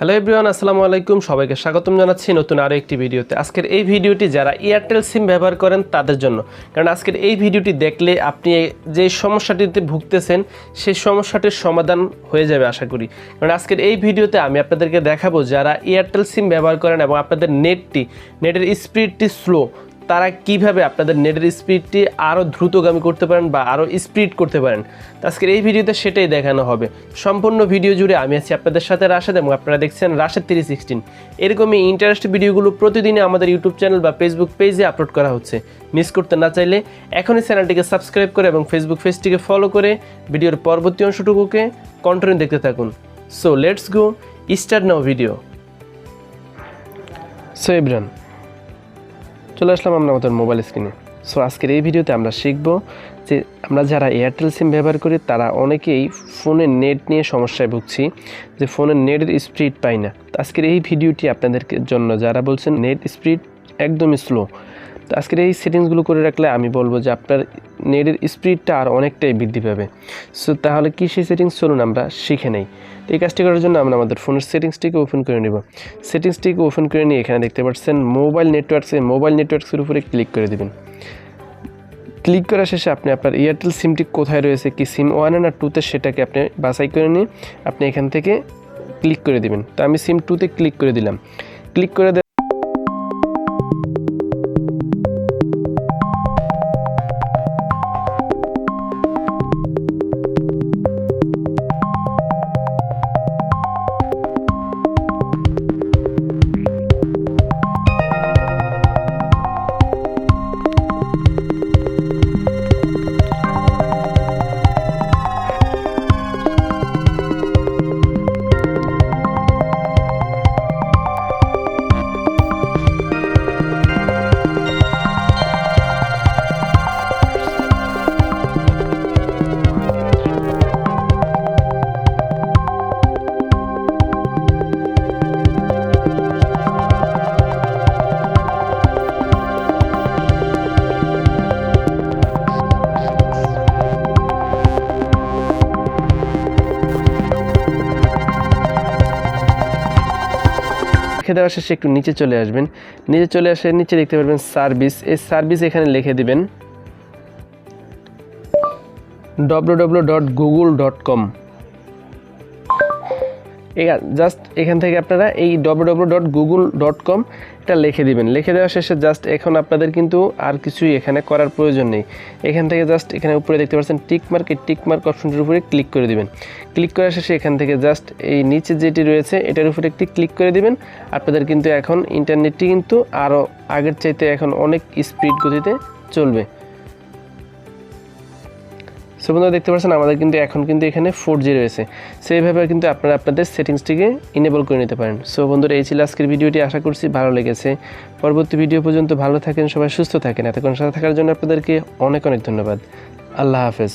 Hello everyone, আসসালামু আলাইকুম। সবাইকে স্বাগতম জানাচ্ছি নতুন আরও একটি ভিডিওতে। আজকের এই ভিডিওটি যারা এয়ারটেল সিম ব্যবহার করেন তাদের জন্য, কারণ আজকের এই ভিডিওটি দেখলে আপনি যে সমস্যাটিতে ভুগতেছেন সেই সমস্যাটির সমাধান হয়ে যাবে আশা করি। কারণ আজকের এই ভিডিওতে আমি আপনাদেরকে দেখাবো যারা এয়ারটেল সিম ব্যবহার করেন এবং আপনাদের নেটের স্পিডটি স্লো, তারা কিভাবে আপনাদের নেটের স্পিডটি আরও দ্রুতগামী করতে পারেন বা আরও স্পিড করতে পারেন। তো আজকের এই ভিডিওতে সেটাই দেখানো হবে। সম্পূর্ণ ভিডিও জুড়ে আমি আছি আপনাদের সাথে রাশেদ এবং আপনারা দেখছেন রাশেদ 316। এরকমই ইন্টারেস্টিং ভিডিওগুলো প্রতিদিনই আমাদের ইউটিউব চ্যানেল বা ফেসবুক পেজে আপলোড করা হচ্ছে। মিস করতে না চাইলে এখনই চ্যানেলটিকে সাবস্ক্রাইব করে এবং ফেসবুক পেজটিকে ফলো করে ভিডিওর পরবর্তী অংশটুকুকে কন্টিনিউ দেখতে থাকুন। So let's go start now video. So everyone, চলে আসলাম আমরা আমাদের মোবাইল স্ক্রিনে। সো আজকের এই ভিডিওতে আমরা শিখব যে আমরা যারা এয়ারটেল সিম ব্যবহার করি তারা অনেকেই ফোনের নেট নিয়ে সমস্যায় ভুগছি, যে ফোনের নেটের স্পিড পাই না। তো আজকের এই ভিডিওটি আপনাদের জন্য যারা বলছেন নেট স্পিড একদমই স্লো, তো আজকের এই সেটিংসগুলো করে রাখলে আমি বলবো যে আপনার নেটের স্পিডটা আর অনেকটাই বৃদ্ধি পাবে। সো তাহলে কী সেই সেটিংস, চলুন আমরা শিখে নেই। তো এই কাজটি করার জন্য আমরা আমাদের ফোনের সেটিংসটিকে ওপেন করে নেব। সেটিংসটিকে ওপেন করে নিয়ে এখানে দেখতে পাচ্ছেন মোবাইল নেটওয়ার্কসের উপরে ক্লিক করে দেবেন। ক্লিক করা শেষে আপনি আপনার এয়ারটেল সিমটি কোথায় রয়েছে, কি সিম 1 না 2তে, সেটাকে আপনি বাছাই করে নিয়ে আপনি এখান থেকে ক্লিক করে দেবেন। তো আমি সিম 2তে ক্লিক করে দিলাম। ক্লিক করে লিখে দেওয়া শেষে একটু নিচে চলে আসবেন। নিচে চলে আসে নিচে দেখতে পারবেন সার্ভিস। এই সার্ভিস এখানে লিখে দিবেন www.google.com। জাস্ট এখান থেকে আপনারা এই www.google.com এটা লিখে দিবেন। লিখে দেওয়া শেষে জাস্ট এখন আপনাদের কিন্তু আর কিছুই এখানে করার প্রয়োজন নেই। এখান থেকে জাস্ট এখানে উপরে দেখতে পাচ্ছেন টিকমার্ক, এই টিকমার্ক অপশনটির উপরে ক্লিক করে দিবেন। ক্লিক করার শেষে এখান থেকে জাস্ট এই নিচে যেটি রয়েছে এটার উপরে একটি ক্লিক করে দিবেন। আপনাদের কিন্তু এখন ইন্টারনেটটি কিন্তু আরও আগের চাইতে এখন অনেক স্পিড গতিতে চলবে। সো বন্ধুরা দেখতে পাচ্ছেন আমাদের কিন্তু এখন কিন্তু এখানে 4G রয়েছে। সো এইভাবে কিন্তু আপনারা আপনাদের সেটিংসটিকে ইনেবল করে নিতে পারেন। সো বন্ধুরা এই ছিল আজকের ভিডিওটি, আশা করছি ভালো লেগেছে। পরবর্তী ভিডিও পর্যন্ত ভালো থাকেন, সবাই সুস্থ থাকেন। এতক্ষণ সাথে থাকার জন্য আপনাদেরকে অনেক অনেক ধন্যবাদ। আল্লাহ হাফেজ।